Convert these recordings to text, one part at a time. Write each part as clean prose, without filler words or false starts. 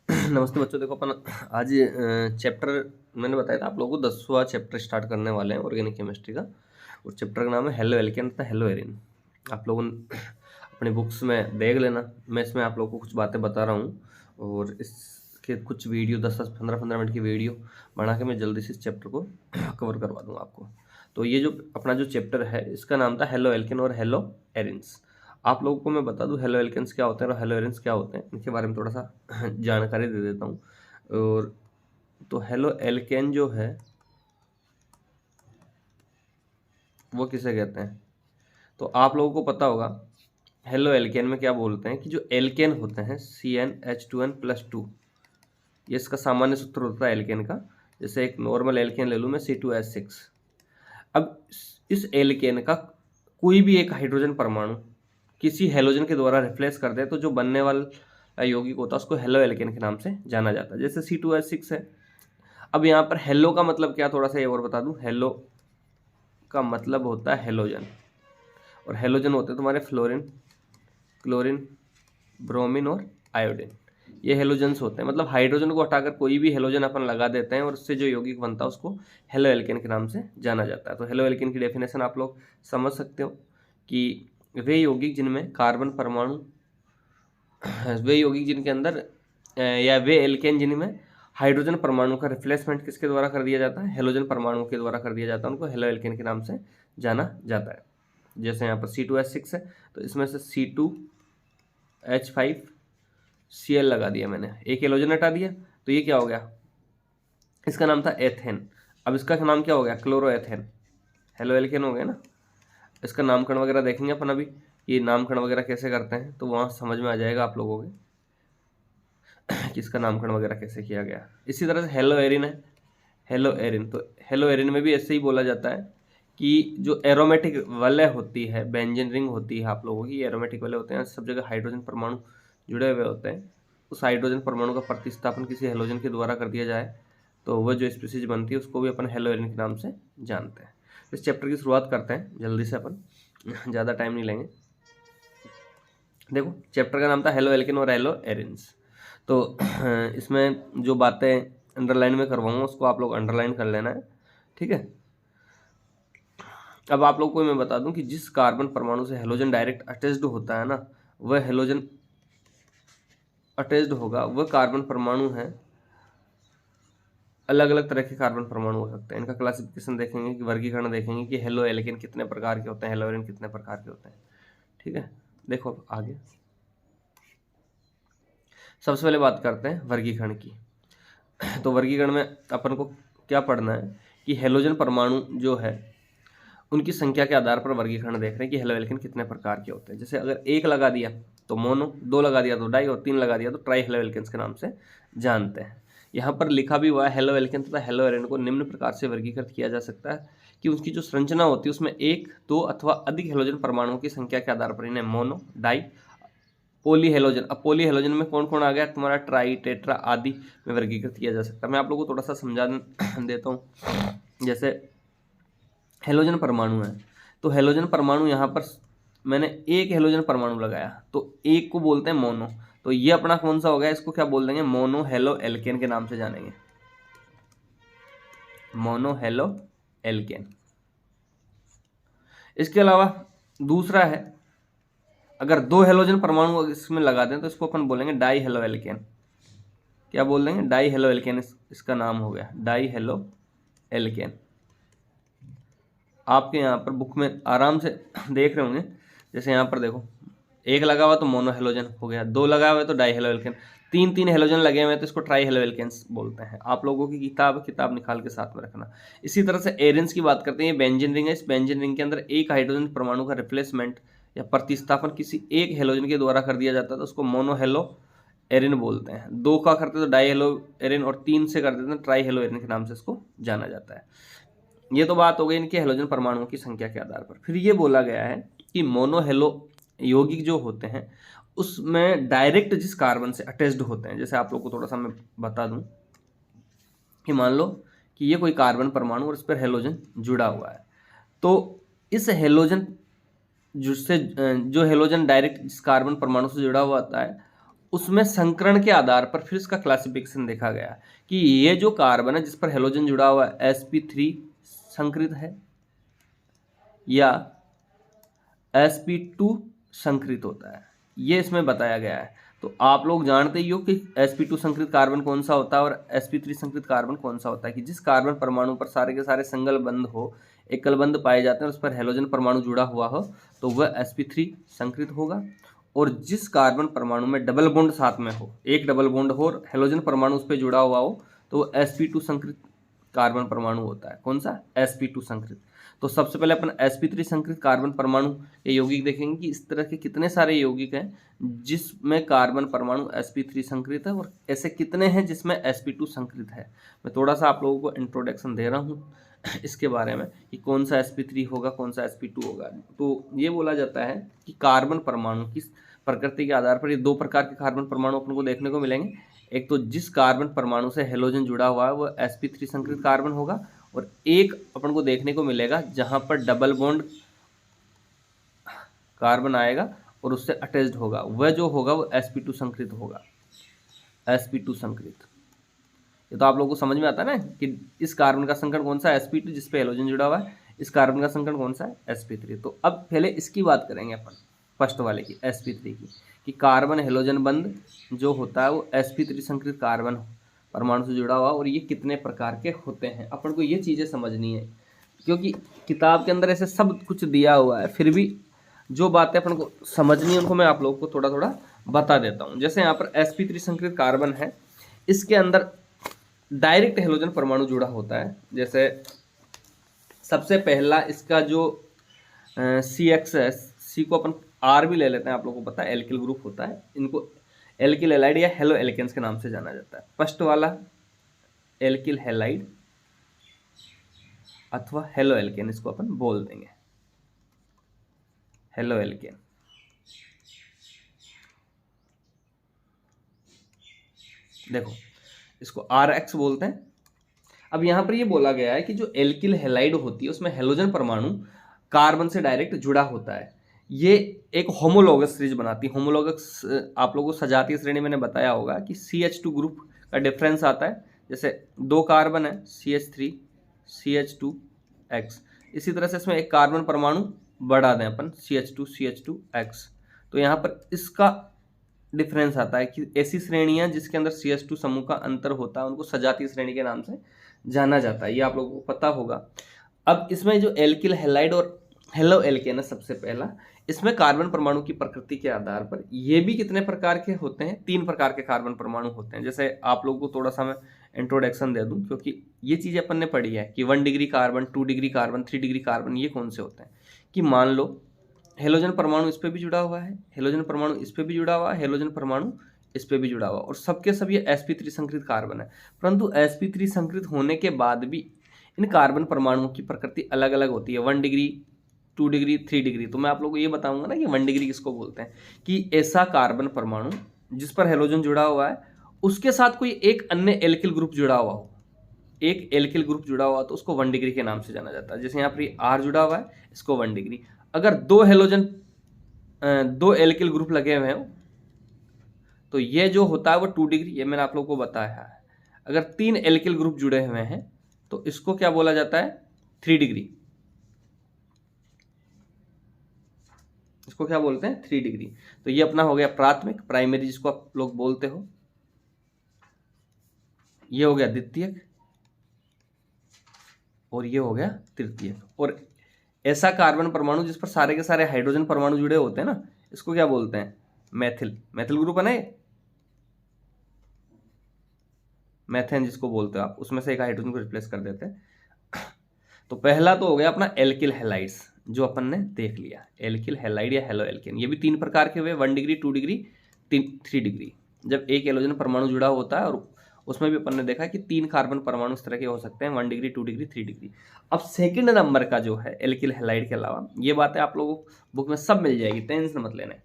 नमस्ते बच्चों, देखो अपन आज चैप्टर मैंने बताया था आप लोगों को 10वां चैप्टर स्टार्ट करने वाले हैं ऑर्गेनिक केमिस्ट्री का। उस चैप्टर का नाम है हेलो एल्केन तथा हेलो एरिन। आप लोगों ने अपनी बुक्स में देख लेना। मैं इसमें आप लोगों को कुछ बातें बता रहा हूँ और इसके कुछ वीडियो 10-10 15-15 मिनट की वीडियो बना के मैं जल्दी से इस चैप्टर को कवर करवा दूँगा आपको। तो ये जो अपना जो चैप्टर है इसका नाम था हेलो एल्केन और हेलो एरिन्स। आप लोगों को मैं बता दूं हेलो एल्केन्स क्या होते हैं और हेलो एरिन्स क्या होते हैं, इनके बारे में थोड़ा सा जानकारी दे देता हूँ। और तो हेलो एल्केन जो है वो किसे कहते हैं, तो आप लोगों को पता होगा हेलो एल्केन में क्या बोलते हैं कि जो एल्केन होते हैं CnH2n+2, ये इसका सामान्य सूत्र होता है एल्केन का। जैसे एक नॉर्मल एल्केन ले लूँ मैं C2H6। अब इस एल्केन का कोई भी एक हाइड्रोजन परमाणु किसी हेलोजन के द्वारा रिप्लेस कर दे तो जो बनने वाला यौगिक होता है उसको हेलो एल्केन के नाम से जाना जाता है। जैसे C2H6 है। अब यहाँ पर हेलो का मतलब क्या, थोड़ा सा ये और बता दूं। हेलो का मतलब होता है हेलोजन, और हेलोजन होते हैं तुम्हारे फ्लोरीन, क्लोरीन, ब्रोमीन और आयोडीन। ये हेलोजन्स होते हैं। मतलब हाइड्रोजन को हटाकर कोई भी हेलोजन अपन लगा देते हैं और उससे जो यौगिक बनता है उसको हेलो एल्केन के नाम से जाना जाता है। तो हेलो एल्केन की डेफिनेशन आप लोग समझ सकते हो कि वे यौगिक जिनमें कार्बन परमाणु वे यौगिक जिनके अंदर या वे एल्केन जिनमें हाइड्रोजन परमाणु का रिप्लेसमेंट किसके द्वारा कर दिया जाता है, हेलोजन परमाणु के द्वारा कर दिया जाता है, उनको हेलो एल्केन के नाम से जाना जाता है। जैसे यहाँ पर C2H6 है तो इसमें से C2H5Cl लगा दिया मैंने, एक हेलोजन हटा दिया तो ये क्या हो गया, इसका नाम था एथेन। अब इसका नाम क्या हो गया, क्लोरोएथेन। हेलो एल्केन हो गया ना। इसका नामकरण वगैरह देखेंगे अपन अभी, ये नामकरण वगैरह कैसे करते हैं तो वहाँ समझ में आ जाएगा आप लोगों के कि इसका नामकरण वगैरह कैसे किया गया। इसी तरह से हेलो एरिन है। हेलो एरिन, तो हेलो एरिन में भी ऐसे ही बोला जाता है कि जो एरोमेटिक वलय होती है, बेंजीन रिंग होती है आप लोगों की, एरोमेटिक वलय होते हैं, सब जगह हाइड्रोजन परमाणु जुड़े हुए होते हैं। उस हाइड्रोजन परमाणु का प्रतिस्थापन किसी हेलोजन के द्वारा कर दिया जाए तो वह जो स्पीसीज बनती है उसको भी अपन हेलो एरिन के नाम से जानते हैं। इस चैप्टर की शुरुआत करते हैं जल्दी से अपन, ज़्यादा टाइम नहीं लेंगे। देखो चैप्टर का नाम था हेलो एल्केन और हेलो एरिन्स। तो इसमें जो बातें अंडरलाइन में करवाऊंगा उसको आप लोग अंडरलाइन कर लेना है, ठीक है। अब आप लोग को मैं बता दूं कि जिस कार्बन परमाणु से हेलोजन डायरेक्ट अटैच्ड होता है ना, वह हेलोजन अटैच्ड होगा वह कार्बन परमाणु है। अलग अलग तरह के कार्बन परमाणु हो सकते हैं। इनका क्लासिफिकेशन देखेंगे कि वर्गीकरण देखेंगे कि हेलो एल्केन कितने प्रकार के होते हैं, हेलो एरिन कितने प्रकार के होते हैं, ठीक है। देखो अब आगे सबसे पहले बात करते हैं वर्गीकरण की। तो वर्गीकरण में अपन को क्या पढ़ना है कि हेलोजन परमाणु जो है उनकी संख्या के आधार पर वर्गीकरण देख रहे हैं कि हेलो एल्केन कितने प्रकार के होते हैं। जैसे अगर एक लगा दिया तो मोनो, दो लगा दिया तो डाई और तीन लगा दिया तो ट्राई हेलो एल्केन्स के नाम से जानते हैं। यहाँ पर लिखा भी हुआ है हेलो एल्केन तथा हेलो एरिन को निम्न प्रकार से वर्गीकृत किया जा सकता है कि उसकी जो संरचना होती है उसमें एक, दो अथवा अधिक हेलोजन परमाणुओं की संख्या के आधार पर इन्हें मोनो, डाई, पोली हेलोजन। अब पोली हेलोजन में कौन कौन आ गया तुम्हारा, ट्राई, टेट्रा आदि में वर्गीकृत किया जा सकता है। मैं आप लोगों को थोड़ा सा समझा देता हूँ। जैसे हेलोजन परमाणु है तो हेलोजन परमाणु यहाँ पर मैंने एक हेलोजन परमाणु लगाया तो एक को बोलते हैं मोनो। तो ये अपना कौन सा हो गया, इसको क्या बोल देंगे, मोनो हेलो एल्केन के नाम से जानेंगे, मोनो हेलो एल्केन। इसके अलावा दूसरा है, अगर दो हेलोजन परमाणु इसमें लगा दें तो इसको अपन बोलेंगे डाई हेलो एल्केन। क्या बोल देंगे, डाई हेलो एल्केन, इसका नाम हो गया डाई हेलो एल्केन। आपके यहाँ पर बुक में आराम से देख रहे होंगे। जैसे यहाँ पर देखो एक लगा हुआ तो मोनो हेलोजन हो गया, दो लगा हुआ तो डाई हेलो एल्केन, तीन तीन हेलोजन लगे हुए तो इसको ट्राई हेलो एल्केन्स बोलते हैं। आप लोगों की किताब निकाल के साथ में रखना। इसी तरह से एरिन्स की बात करते हैं, ये बेंजीन रिंग है। इस बेंजीन रिंग के अंदर एक हाइड्रोजन परमाणु का रिप्लेसमेंट या प्रतिस्थापन किसी एक हेलोजन के द्वारा कर दिया जाता है तो उसको मोनो हेलो एरिन बोलते हैं। दो का करते तो डाई हेलो एरिन और तीन से कर देते हैं ट्राई हेलो एरिन के नाम से इसको जाना जाता है। ये तो बात हो गई इनके हेलोजन परमाणुओं की संख्या के आधार पर। फिर ये बोला गया है कि मोनो हेलो यौगिक जो होते हैं उसमें डायरेक्ट जिस कार्बन से अटैच्ड होते हैं, जैसे आप लोग को थोड़ा सा मैं बता दूं कि मान लो कि ये कोई कार्बन परमाणु और इस पर हेलोजन जुड़ा हुआ है, तो इस हेलोजन जिससे जो हेलोजन डायरेक्ट जिस कार्बन परमाणु से जुड़ा हुआ होता है उसमें संकरण के आधार पर फिर इसका क्लासिफिकेशन देखा गया कि ये जो कार्बन है जिस पर हेलोजन जुड़ा हुआ है sp3 संकरित है या sp2 संकरित होता है, ये इसमें बताया गया है। तो आप लोग जानते ही हो कि sp2 संकरित कार्बन कौन सा होता है और sp3 संकरित कार्बन कौन सा होता है, कि जिस कार्बन परमाणु पर सारे के सारे संगल बंध हो, एकल बंध पाए जाते हैं, उस पर हेलोजन परमाणु जुड़ा हुआ हो तो वह sp3 संकरित होगा। और जिस कार्बन परमाणु में डबल बॉन्ड साथ में हो, एक डबल बॉन्ड हो और हेलोजन परमाणु उस पर जुड़ा हुआ हो तो वो sp2 संकरित कार्बन परमाणु होता है। कौन सा? sp2 संकरित। तो सबसे पहले अपन sp3 संकरित कार्बन परमाणु के यौगिक देखेंगे कि इस तरह के कितने सारे यौगिक हैं जिसमें कार्बन परमाणु sp3 संकरित है और ऐसे कितने हैं जिसमें sp2 संकरित है। मैं थोड़ा सा आप लोगों को इंट्रोडक्शन दे रहा हूँ इसके बारे में कि कौन सा sp3 होगा, कौन सा sp2 होगा। तो ये बोला जाता है कि कार्बन परमाणु की प्रकृति के आधार पर ये दो प्रकार के कार्बन परमाणु अपन को देखने को मिलेंगे। एक तो जिस कार्बन परमाणु से हेलोजन जुड़ा हुआ है वह sp3 संकरित कार्बन होगा, और एक अपन को देखने को मिलेगा जहां पर डबल बॉन्ड कार्बन आएगा और उससे अटैच्ड होगा, वह जो होगा वो sp2 संकरित होगा, sp2 संकरित। ये तो आप लोगों को समझ में आता है ना कि इस कार्बन का संकरण कौन सा है? sp2 जिस पे हेलोजन जुड़ा हुआ है। इस कार्बन का संकरण कौन सा है? sp3। तो अब पहले इसकी बात करेंगे अपन फर्स्ट वाले की, sp3 की, कि कार्बन हेलोजन बंध जो होता है वो sp3 संकरित कार्बन परमाणु से जुड़ा हुआ और ये कितने प्रकार के होते हैं। अपन को ये चीज़ें समझनी है क्योंकि किताब के अंदर ऐसे सब कुछ दिया हुआ है, फिर भी जो बातें अपन को समझनी है उनको मैं आप लोगों को थोड़ा थोड़ा बता देता हूँ। जैसे यहाँ पर sp3 संकरित कार्बन है, इसके अंदर डायरेक्ट हेलोजन परमाणु जुड़ा होता है। जैसे सबसे पहला इसका जो CX है, C को अपन R भी ले लेते हैं, आप लोगों को पता है एल्किल ग्रुप होता है, इनको एल्किल हैलाइड या हेलो एल्केन्स के नाम से जाना जाता है। फर्स्ट वाला एल्किल हैलाइड अथवा हेलो एल्केन, इसको अपन बोल देंगे हेलो एल्केन। देखो इसको RX बोलते हैं। अब यहां पर ये बोला गया है कि जो एल्किल हैलाइड होती है उसमें हेलोजन परमाणु कार्बन से डायरेक्ट जुड़ा होता है, ये एक होमोलोगस सीरीज बनाती है। होमोलोगस आप लोगों को सजातीय श्रेणी मैंने बताया होगा कि CH2 ग्रुप का डिफरेंस आता है। जैसे दो कार्बन है CH3 CH2X, इसी तरह से इसमें एक कार्बन परमाणु बढ़ा दें अपन CH2CH2X, तो यहाँ पर इसका डिफरेंस आता है कि ऐसी श्रेणियां जिसके अंदर CH2 समूह का अंतर होता है उनको सजातीय श्रेणी के नाम से जाना जाता है, ये आप लोगों को पता होगा। अब इसमें जो एल्किल हैलाइड और हेलो एल्केन है सबसे पहला, इसमें कार्बन परमाणु की प्रकृति के आधार पर ये भी कितने प्रकार के होते हैं? 3 प्रकार के कार्बन परमाणु होते हैं। जैसे आप लोगों को थोड़ा सा मैं इंट्रोडक्शन दे दूं क्योंकि ये चीज़ें अपन ने पढ़ी है कि 1 degree carbon, 2 degree carbon, 3 degree carbon, ये कौन से होते हैं कि मान लो हेलोजन परमाणु इस पर भी जुड़ा हुआ है, हेलोजन परमाणु इस पर भी जुड़ा हुआ है, हेलोजन परमाणु इस पर भी जुड़ा हुआ और सबके सब ये sp3 संकरित कार्बन है। परंतु sp3 संकरित होने के बाद भी इन कार्बन परमाणुओं की प्रकृति अलग अलग होती है, 1 डिग्री, 2 डिग्री, 3 डिग्री। तो मैं आप लोगों को ये बताऊंगा ना कि 1 डिग्री किसको बोलते हैं, कि ऐसा कार्बन परमाणु जिस पर हेलोजन जुड़ा हुआ है उसके साथ कोई एक अन्य एल्किल ग्रुप जुड़ा हुआ हो, एक एल्किल ग्रुप जुड़ा हुआ तो उसको 1 डिग्री के नाम से जाना जाता है। जैसे यहाँ पर R जुड़ा हुआ है, इसको 1 डिग्री। अगर दो एल्किल ग्रुप लगे हुए हैं तो ये जो होता है वो 2 डिग्री, ये मैंने आप लोगों को बताया है। अगर 3 एल्किल ग्रुप जुड़े हुए हैं तो इसको क्या बोला जाता है? 3 डिग्री। इसको क्या बोलते हैं? 3 डिग्री। तो ये अपना हो गया प्राथमिक, प्राइमरी जिसको आप लोग बोलते हो, ये हो गया द्वितीयक और ये हो गया तृतीयक। और ऐसा कार्बन परमाणु जिस पर सारे के सारे हाइड्रोजन परमाणु जुड़े होते हैं ना, इसको क्या बोलते हैं? मैथिल। मैथिल ग्रुप है ना, मैथेन जिसको बोलते हो आप, उसमें से एक हाइड्रोजन को रिप्लेस कर देते हैं। तो पहला तो हो गया अपना एल्किल हैलाइड्स जो अपन ने देख लिया, एल्किल हैलाइड या हेलो एल्केन। ये भी 3 प्रकार के हुए, 1 डिग्री, 2 डिग्री, 3 डिग्री। जब एक हेलोजन परमाणु जुड़ा होता है और उसमें भी अपन ने देखा कि 3 कार्बन परमाणु इस तरह के हो सकते हैं, 1 डिग्री, 2 डिग्री, 3 डिग्री। अब सेकंड नंबर का जो है एल्किल हैलाइड के अलावा, ये बातें आप लोगों को बुक में सब मिल जाएगी, टेंशन मत लेना,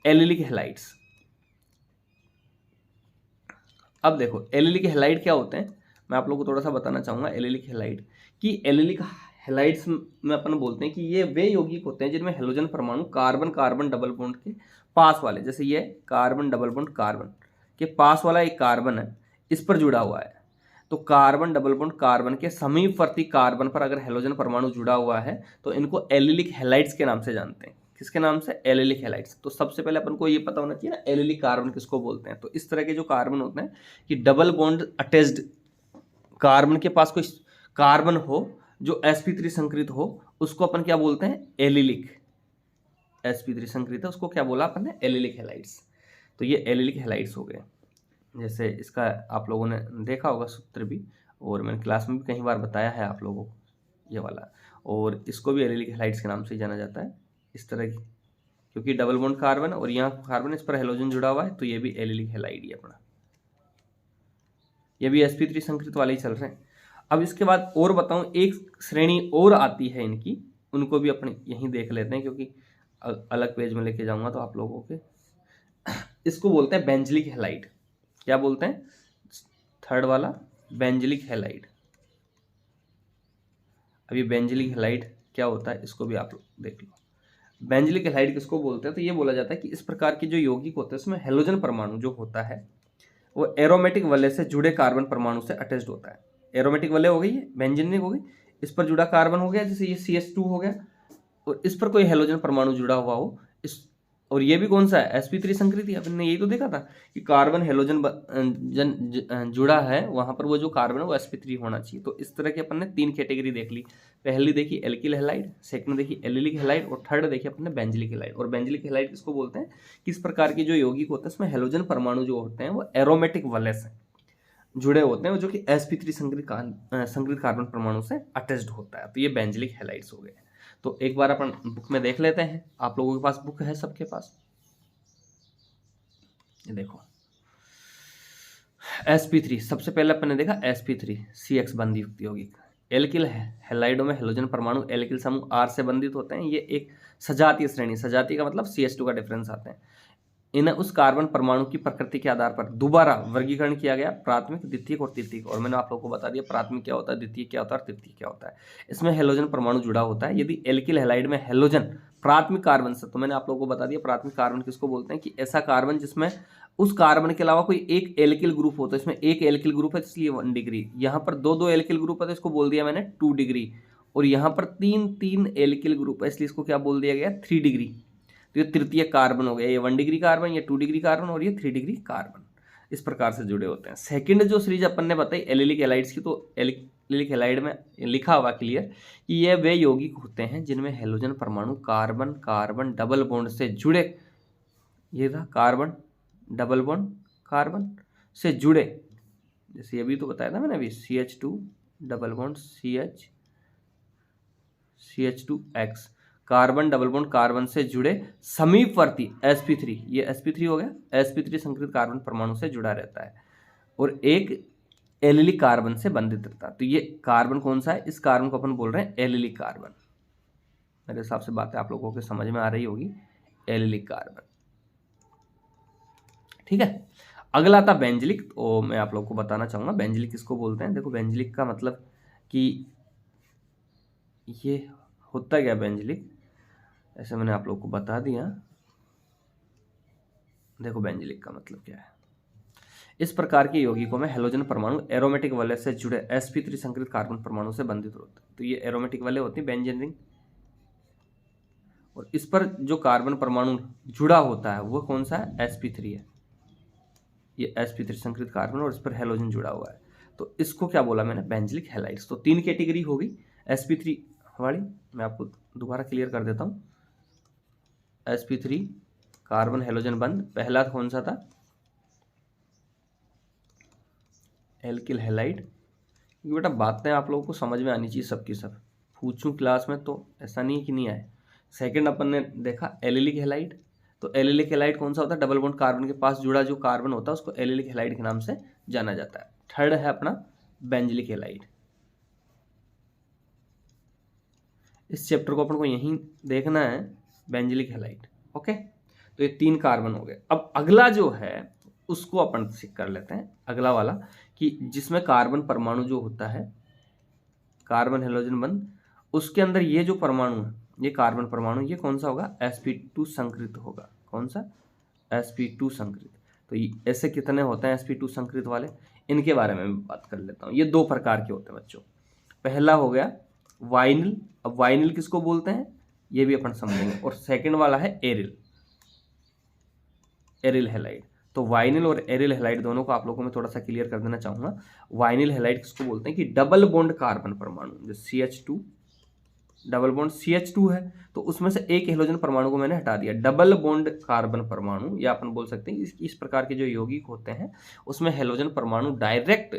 एलिलिक हैलाइड्स। अब देखो एलिलिक हैलाइड क्या होते हैं, मैं आप लोगों को थोड़ा सा बताना चाहूंगा एलिलिक हैलाइड, कि एलिलिक हेलाइड्स में अपन बोलते हैं कि ये वे यौगिक होते हैं जिनमें हेलोजन परमाणु कार्बन कार्बन डबल बॉन्ड के पास वाले, जैसे ये कार्बन डबल बॉन्ड कार्बन के पास वाला एक कार्बन है, इस पर जुड़ा हुआ है, तो कार्बन डबल बॉन्ड कार्बन के समीपवर्ती कार्बन पर अगर हेलोजन परमाणु जुड़ा हुआ है तो इनको एलिलिक हेलाइड्स के नाम से जानते हैं। किसके नाम से? Allylic halides. तो सबसे पहले अपन को ये पता होना चाहिए ना एलिलिक कार्बन किसको बोलते हैं। तो इस तरह के जो कार्बन होते हैं कि डबल बॉन्ड अटैच्ड कार्बन के पास कोई कार्बन हो जो sp3 संकृत हो, उसको अपन क्या बोलते हैं? एलिलिक। sp3 संकृत है, उसको क्या बोला अपन ने? Allylic halides. तो ये एलिलिक हेलाइड्स हो गए। जैसे इसका आप लोगों ने देखा होगा सूत्र भी, और मैंने क्लास में भी कई बार बताया है आप लोगों को ये वाला, और इसको भी एलिलिक हेलाइड्स के नाम से जाना जाता है इस तरह की, क्योंकि डबल बॉन्ड कार्बन और यहाँ कार्बन, इस पर हेलोजन जुड़ा हुआ है, तो ये भी एलिलिक हेलाइड ही अपना, ये भी sp3 संकृत वाले ही चल रहे हैं। अब इसके बाद और बताऊं, एक श्रेणी और आती है इनकी, उनको भी अपने यहीं देख लेते हैं, क्योंकि अलग पेज में लेके जाऊंगा तो आप लोगों के। इसको बोलते हैं बेंजलिक हेलाइड। क्या बोलते हैं? थर्ड वाला बेंजलिक हेलाइड। अभी बेंजलिक हेलाइड क्या होता है इसको भी आप लोग देख लो। बेंजलिक हेलाइड किसको बोलते हैं? तो ये बोला जाता है कि इस प्रकार के जो यौगिक होते हैं उसमें हेलोजन परमाणु जो होता है वो एरोमेटिक वलय से जुड़े कार्बन परमाणु से अटैच्ड होता है। एरोमेटिक वलय हो गई है, बेंजीनिक हो गई, इस पर जुड़ा कार्बन हो गया, जैसे ये CH2 हो गया, और इस पर कोई हेलोजन परमाणु जुड़ा हुआ हो, इस, और ये भी कौन सा है? sp3 संकृति। अपन ने यही तो देखा था कि कार्बन हेलोजन जुड़ा है, वहां पर वो जो कार्बन है वो sp3 होना चाहिए। तो इस तरह की अपन ने 3 कैटेगरी देख ली। पहली देखी एल्किल हेलाइड, सेकंड देखी एलिलिक हेलाइड, और थर्ड देखी अपन ने बेंजलिक हेलाइड। और बेंजलिक हेलाइड किसको बोलते हैं? किस प्रकार के जो यौगिक होते हैं उसमें हेलोजन परमाणु जो होते हैं वो एरोमेटिक वलय से जुड़े होते हैं, जो कि sp3 संकृत कार्बन परमाणु से अटैच्ड होता है। तो ये बेंजलिक हेलाइड्स हो गए। तो एक बार अपन बुक में देख लेते हैं। आप लोगों के पास बुक है? सबके पास? ये देखो sp3, सबसे पहले अपन ने देखा sp3 CX बंध युक्त यौगिक। एल्किल हेलाइडों में हेलोजन परमाणु एल्किल समूह R से बंधित होते हैं। ये एक सजातीय श्रेणी, सजातीय का मतलब CH2 का डिफरेंस आते हैं। इन्हें उस कार्बन परमाणु की प्रकृति के आधार पर दोबारा वर्गीकरण किया गया, प्राथमिक, द्वितीयक और तृतीयक। और मैंने आप लोगों को बता दिया प्राथमिक क्या होता है, द्वितीयक क्या होता है और तृतीयक क्या होता है। इसमें हेलोजन परमाणु जुड़ा होता है। यदि एल्किल हेलाइड में हेलोजन प्राथमिक कार्बन से, तो मैंने आप लोगों को बता दिया प्राथमिक कार्बन किसको बोलते हैं कि ऐसा कार्बन जिसमें उस कार्बन के अलावा कोई एक एल्किल ग्रुप होता है। इसमें एक एल्किल ग्रुप है इसलिए 1 डिग्री, यहाँ पर दो एल्किल ग्रुप है तो इसको बोल दिया मैंने 2 डिग्री, और यहाँ पर 3 एल्किल ग्रुप है इसलिए इसको क्या बोल दिया गया? 3 डिग्री। तो ये तृतीय कार्बन हो गया, ये 1 डिग्री कार्बन, ये 2 डिग्री कार्बन, और ये 3 डिग्री कार्बन। इस प्रकार से जुड़े होते हैं। सेकंड जो सीरीज अपन ने बताई एलिलिक हेलाइड्स की, तो एलिलिक हेलाइड में लिखा हुआ क्लियर कि ये वे यौगिक होते हैं जिनमें हेलोजन परमाणु कार्बन कार्बन डबल बॉन्ड से जुड़े, ये था कार्बन डबल बॉन्ड कार्बन से जुड़े, जैसे अभी तो बताया था मैंने अभी CH2 double bond CH2X, carbon double bond carbon से जुड़े समीपवर्ती sp3, ये sp3 हो गया, sp3 संकृत कार्बन परमाणु से जुड़ा रहता है, और एक एलिलिक कार्बन से बंधित रहता है। तो ये कार्बन कौन सा है? इस कार्बन को अपन बोल रहे हैं एलिलिक कार्बन। मेरे हिसाब से बातें आप लोगों को समझ में आ रही होगी। एलिलिक कार्बन, ठीक है। अगला था बेंजलिक, तो मैं आप लोगों को बताना चाहूंगा बेंजलिक किसको बोलते हैं। देखो बेंजलिक का मतलब कि ये होता क्या बेंजलिक, ऐसे मैंने आप लोगों को बता दिया। देखो बेंजलिक का मतलब क्या है। इस प्रकार के यौगिकों में हेलोजन परमाणु एरोमेटिक वलय से जुड़े sp3 संकृत कार्बन परमाणु से बंधित होते हैं। तो ये एरोमेटिक वलय होती है बेंजीन रिंग, और इस पर जो कार्बन परमाणु जुड़ा होता है वो कौन सा है? sp3 है। ये sp3 संकृत कार्बन और इस पर हेलोजन जुड़ा हुआ है, तो इसको क्या बोला मैंने? बेंजलिक हेलाइड्स। तो 3 कैटेगरी होगी sp3 वाली, मैं आपको दोबारा क्लियर कर देता हूँ। sp3 कार्बन हेलोजन बंध, पहला कौन सा था? Alkyl halide. क्योंकि बेटा बातें आप लोगों को समझ में आनी चाहिए सबकी सब, पूछूं क्लास में तो ऐसा नहीं है कि नहीं आए। सेकंड अपन ने देखा एलिलिक हेलाइड, तो एलिलिक हेलाइड कौन सा होता है? डबल बॉन्ड कार्बन के पास जुड़ा जो कार्बन होता है उसको एलिलिक हेलाइड के नाम से जाना जाता है। थर्ड है अपना बेंजलिक हेलाइड। इस चैप्टर को अपन को यहीं देखना है, बेंजलिक हेलाइड। ओके, तो ये 3 कार्बन हो गए। अब अगला जो है उसको अपन चेक कर लेते हैं, अगला वाला, कि जिसमें कार्बन परमाणु जो होता है कार्बन हेलोजन बंध उसके अंदर ये जो परमाणु है, ये कार्बन परमाणु, ये कौन सा होगा, sp2 संकृत होगा। कौन सा, sp2 संकृत। तो ऐसे कितने होते हैं sp2 संकृत वाले, इनके बारे में मैं बात कर लेता हूँ। ये दो प्रकार के होते हैं बच्चों। पहला हो गया वाइनिल। अब वाइनिल किसको बोलते हैं ये भी अपन समझेंगे। और सेकंड वाला है एरिल, एरिल हैलाइड। तो वाइनिल और एरिल हैलाइड दोनों को आप लोगों को मैं थोड़ा सा क्लियर कर देना चाहूंगा। वाइनिल हैलाइड किसको बोलते हैं कि डबल बॉन्ड कार्बन परमाणु, जो CH2 डबल बॉन्ड CH2 है, तो उसमें से एक हेलोजन परमाणु को मैंने हटा दिया। डबल बॉन्ड कार्बन परमाणु, या अपन बोल सकते हैं इस प्रकार के जो यौगिक होते हैं उसमें हेलोजन परमाणु डायरेक्ट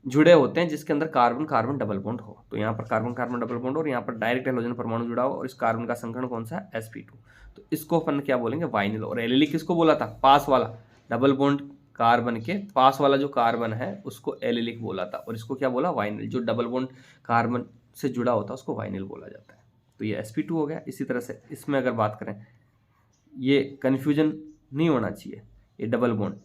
जुड़े होते हैं, जिसके अंदर कार्बन कार्बन डबल बॉन्ड हो। तो यहाँ पर कार्बन कार्बन डबल बॉन्ड और यहाँ पर डायरेक्ट हेलोजन परमाणु जुड़ा हो, और इस कार्बन का संकरण कौन सा है, sp2। तो इसको अपन क्या बोलेंगे, वाइनिल। और एलिलिक किसको बोला था, पास वाला डबल बॉन्ड कार्बन के पास वाला जो कार्बन है उसको एलिलिक बोला था, और इसको क्या बोला, वाइनिल। जो डबल बॉन्ड कार्बन से जुड़ा होता है उसको वाइनिल बोला जाता है। तो ये sp2 हो गया। इसी तरह से इसमें अगर बात करें, ये कन्फ्यूजन नहीं होना चाहिए, ये डबल बॉन्ड,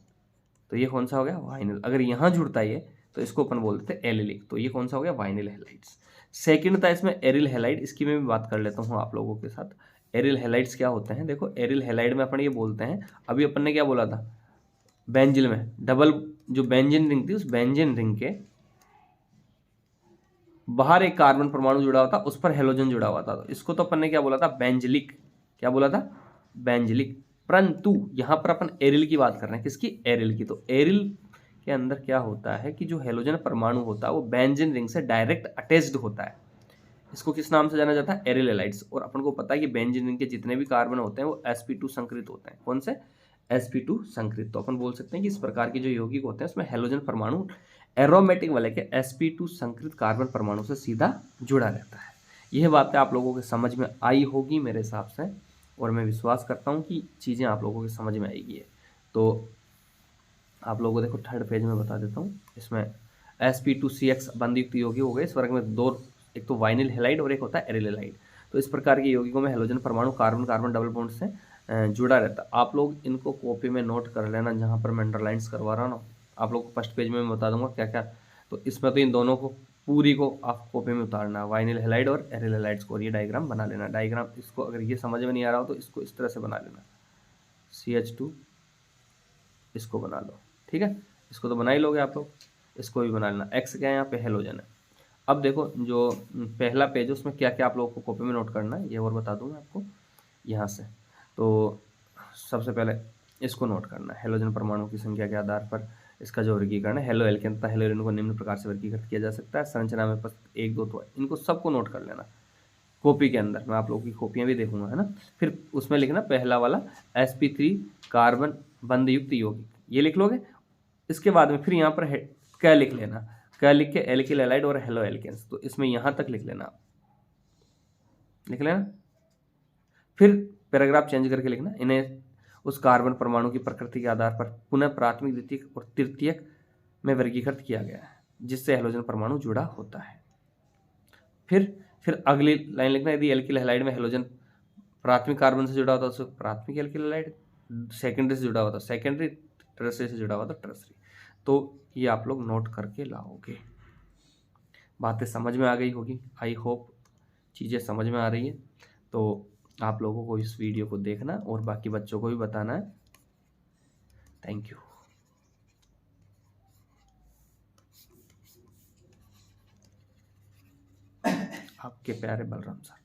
तो ये कौन सा हो गया, वाइनिल। अगर यहाँ जुड़ता है ये तो इसको अपन बोलते हैं एलिलिक, तो ये कौन सा हो गया, वाइनिल हैलाइड्स। सेकंड था इसमें एरिल हैलाइड, इसकी मैं भी बात कर लेता हूँ आप लोगों के साथ। एरिल हैलाइड्स क्या होते हैं, देखो एरिल हैलाइड में अपन ये बोलते हैं, अभी अपन ने क्या बोला था, बेंजिल में डबल जो बेंजीन रिंग थी, उस बेंजीन रिंग के बाहर एक कार्बन परमाणु जुड़ा हुआ था, उस पर हेलोजन जुड़ा हुआ था, तो इसको तो अपन ने क्या बोला था, बेंजिलिक। क्या बोला था, बेंजिलिक। परंतु यहाँ पर अपन एरिल की बात कर रहे हैं, किसकी, एरिल की। तो एरिल के अंदर क्या होता है कि जो हेलोजन परमाणु होता है वो बेंजीन रिंग से डायरेक्ट अटैच्ड होता है। इसको किस नाम से जाना जाता है, एरिल हैलाइड्स। और अपन को पता है कि बेंजीन रिंग के जितने भी कार्बन होते हैं वो sp2 संकृत होते हैं। कौन से, sp2 संकृत। तो अपन बोल सकते हैं कि इस प्रकार के जो यौगिक होते हैं उसमें हेलोजन परमाणु एरोमेटिक वाले के sp2 संकृत कार्बन परमाणु से सीधा जुड़ा रहता है। यह बातें आप लोगों के समझ में आई होगी मेरे हिसाब से, और मैं विश्वास करता हूँ कि चीज़ें आप लोगों के समझ में आएगी। तो आप लोगों को देखो थर्ड पेज में बता देता हूँ। इसमें sp2CX बंधयुक्त यौगिक हो गए। इस वर्ग में दो, एक तो वाइनिल हैलाइड और एक होता है एरिल हैलाइड। तो इस प्रकार के यौगिकों में हेलोजन परमाणु कार्बन कार्बन डबल बॉन्ड से जुड़ा रहता है। आप लोग इनको कॉपी में नोट कर लेना, जहाँ पर मैं अंडरलाइंस करवा रहा हूँ ना, आप लोग को फर्स्ट पेज में मैं बता दूंगा क्या क्या। तो इसमें तो इन दोनों को पूरी को आप कॉपी में उतारना है, वाइनिल हैलाइड और एरिल हैलाइड्स को, और ये डायग्राम बना लेना। डायग्राम इसको अगर ये समझ में नहीं आ रहा हो तो इसको इस तरह से बना लेना, CH2 इसको बना लो, ठीक है। इसको तो बना ही लोगे आप लोग, इसको भी बना लेना। एक्स क्या है यहाँ पे, हेलोजन है। अब देखो जो पहला पेज है उसमें क्या क्या आप लोगों को कॉपी में नोट करना है, ये और बता दूंगा आपको यहाँ से। तो सबसे पहले इसको नोट करना है, हेलोजन परमाणु की संख्या के आधार पर इसका जो वर्गीकरण है, हेलो एल्केन तथा हेलोजन को निम्न प्रकार से वर्गीकृत किया जा सकता है। संरचना में बस 1 2 तो इनको सबको नोट कर लेना कॉपी के अंदर। मैं आप लोगों की कॉपियाँ भी देखूंगा, है ना। फिर उसमें लिखना पहला वाला sp3 कार्बन बंधयुक्त यौगिक, ये लिख लोगे। इसके बाद में फिर यहाँ पर क्या लिख लेना, क्या लिख के एल्किल हैलाइड और हेलो एल्केन्स, तो इसमें यहाँ तक लिख लेना, लिख लेना। फिर पैराग्राफ चेंज करके लिखना, इन्हें उस कार्बन परमाणु की प्रकृति के आधार पर पुनः प्राथमिक द्वितीयक और तृतीयक में वर्गीकृत किया गया है, जिससे हेलोजन परमाणु जुड़ा होता है। फिर अगली लाइन लिखना, यदि एल्किल हैलाइड में हेलोजन प्राथमिक कार्बन से जुड़ा होता है तो प्राथमिक एल्किल हैलाइड, सेकेंडरी से जुड़ा होता है सेकेंडरी, टर्सरी से जुड़ा हुआ था टर्सरी। तो ये आप लोग नोट करके लाओगे। बातें समझ में आ गई होगी, आई होप चीज़ें समझ में आ रही है। तो आप लोगों को इस वीडियो को देखना और बाकी बच्चों को भी बताना है। Thank you. आपके प्यारे बलराम सर।